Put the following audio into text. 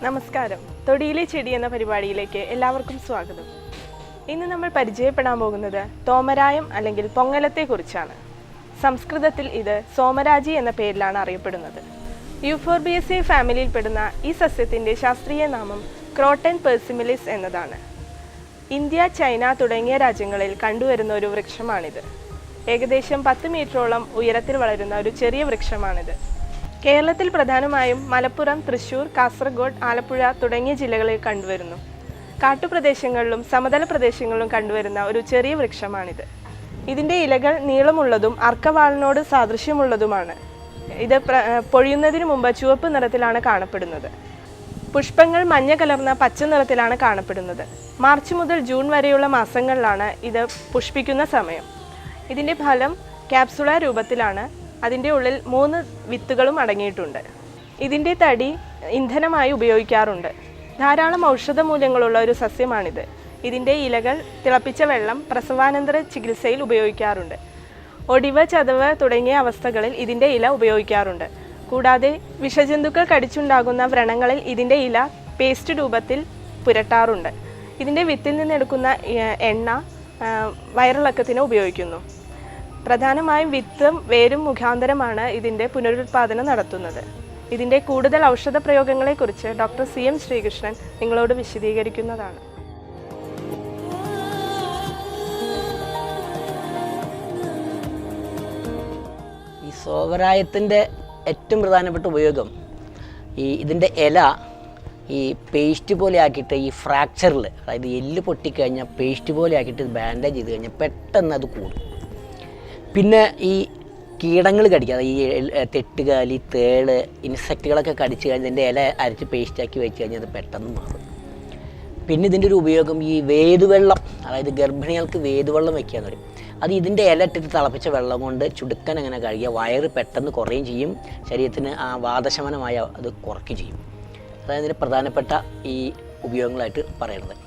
നമസ്കാരം. തൊടിയിലെ ചെടി എന്ന പരിപാടിയിലേക്ക് എല്ലാവർക്കും സ്വാഗതം. ഇന്ന് നമ്മൾ പരിചയപ്പെടാൻ പോകുന്നത് തോമരായം അല്ലെങ്കിൽ പൊങ്ങലത്തെക്കുറിച്ചാണ്. സംസ്കൃതത്തിൽ ഇത് സോമരാജി എന്ന പേരിലാണ് അറിയപ്പെടുന്നത്. യൂഫോർബിയസേ ഫാമിലിയിൽപ്പെടുന്ന ഈ സസ്യത്തിൻ്റെ ശാസ്ത്രീയ നാമം ക്രോട്ടൻ പെർസിമിലിസ് എന്നതാണ്. ഇന്ത്യ, ചൈന തുടങ്ങിയ രാജ്യങ്ങളിൽ കണ്ടുവരുന്ന ഒരു വൃക്ഷമാണിത്. ഏകദേശം 10 മീറ്ററോളം ഉയരത്തിൽ വളരുന്ന ഒരു ചെറിയ വൃക്ഷമാണിത്. കേരളത്തിൽ പ്രധാനമായും മലപ്പുറം, തൃശ്ശൂർ, കാസർഗോഡ്, ആലപ്പുഴ തുടങ്ങിയ ജില്ലകളിൽ കണ്ടുവരുന്നു. കാട്ടുപ്രദേശങ്ങളിലും സമതല പ്രദേശങ്ങളിലും കണ്ടുവരുന്ന ഒരു ചെറിയ വൃക്ഷമാണിത്. ഇതിൻ്റെ ഇലകൾ നീളമുള്ളതും അർക്കവാളിനോട് സാദൃശ്യമുള്ളതുമാണ്. ഇത് പൊഴിയുന്നതിന് മുമ്പ് ചുവപ്പ് നിറത്തിലാണ് കാണപ്പെടുന്നത്. പുഷ്പങ്ങൾ മഞ്ഞ കലർന്ന പച്ച നിറത്തിലാണ് കാണപ്പെടുന്നത്. മാർച്ച് മുതൽ ജൂൺ വരെയുള്ള മാസങ്ങളിലാണ് ഇത് പുഷ്പിക്കുന്ന സമയം. ഇതിൻ്റെ ഫലം ക്യാപ്സുള രൂപത്തിലാണ്. അതിൻ്റെ ഉള്ളിൽ 3 വിത്തുകളും അടങ്ങിയിട്ടുണ്ട്. ഇതിൻ്റെ തടി ഇന്ധനമായി ഉപയോഗിക്കാറുണ്ട്. ധാരാളം ഔഷധമൂല്യങ്ങളുള്ള ഒരു സസ്യമാണിത്. ഇതിൻ്റെ ഇലകൾ തിളപ്പിച്ച വെള്ളം പ്രസവാനന്തര ചികിത്സയിൽ ഉപയോഗിക്കാറുണ്ട്. ഒടിവ്, ചതവ് തുടങ്ങിയ അവസ്ഥകളിൽ ഇതിൻ്റെ ഇല ഉപയോഗിക്കാറുണ്ട്. കൂടാതെ വിഷജന്തുക്കൾ കടിച്ചുണ്ടാകുന്ന വ്രണങ്ങളിൽ ഇതിൻ്റെ ഇല പേസ്റ്റ് രൂപത്തിൽ പുരട്ടാറുണ്ട്. ഇതിൻ്റെ വിത്തിൽ നിന്നെടുക്കുന്ന എണ്ണ വയറിളക്കത്തിന് ഉപയോഗിക്കുന്നു. പ്രധാനമായും വിത്തും വേരും മുഖാന്തരമാണ് ഇതിൻ്റെ പുനരുൽപാദനം നടത്തുന്നത്. ഇതിൻ്റെ കൂടുതൽ ഔഷധ പ്രയോഗങ്ങളെക്കുറിച്ച് ഡോക്ടർ CM ശ്രീകൃഷ്ണൻ നിങ്ങളോട് വിശദീകരിക്കുന്നതാണ്. ഈ സോമരായത്തിൻ്റെ ഏറ്റവും പ്രധാനപ്പെട്ട ഉപയോഗം ഇതിൻ്റെ ഇല ഈ പേസ്റ്റ് പോലെ ആക്കിയിട്ട് ഈ ഫ്രാക്ചറിൽ, അതായത് എല്ല് പൊട്ടിക്കഴിഞ്ഞാൽ പേസ്റ്റ് പോലെ ആക്കിയിട്ട് ബാൻഡേജ് ചെയ്ത് കഴിഞ്ഞാൽ പെട്ടെന്ന് അത് കൂടും. പിന്നെ ഈ കീടങ്ങൾ കടിക്കുക, ഈ തെട്ടുകാലി, തേള്, ഇൻസെക്റ്റുകളൊക്കെ കടിച്ചു കഴിഞ്ഞാൽ ഇതിൻ്റെ ഇല അരച്ച് പേസ്റ്റാക്കി വെച്ച് കഴിഞ്ഞാൽ അത് പെട്ടെന്ന് മാറും. പിന്നെ ഇതിൻ്റെ ഒരു ഉപയോഗം ഈ വേതുവെള്ളം, അതായത് ഗർഭിണികൾക്ക് വേതുവെള്ളം വയ്ക്കുക എന്ന് പറയും. അത് ഇതിൻ്റെ ഇല ഇട്ടിട്ട് തിളപ്പിച്ച വെള്ളം കൊണ്ട് ചുടുക്കൻ അങ്ങനെ കഴുകിയ വയറ് പെട്ടെന്ന് കുറയുകയും ചെയ്യും. ശരീരത്തിന് ആ വാതശമനമായ അത് കുറയ്ക്കുകയും ചെയ്യും. അതായത് ഇതിൻ്റെ പ്രധാനപ്പെട്ട ഈ ഉപയോഗങ്ങളായിട്ട് പറയുന്നത്.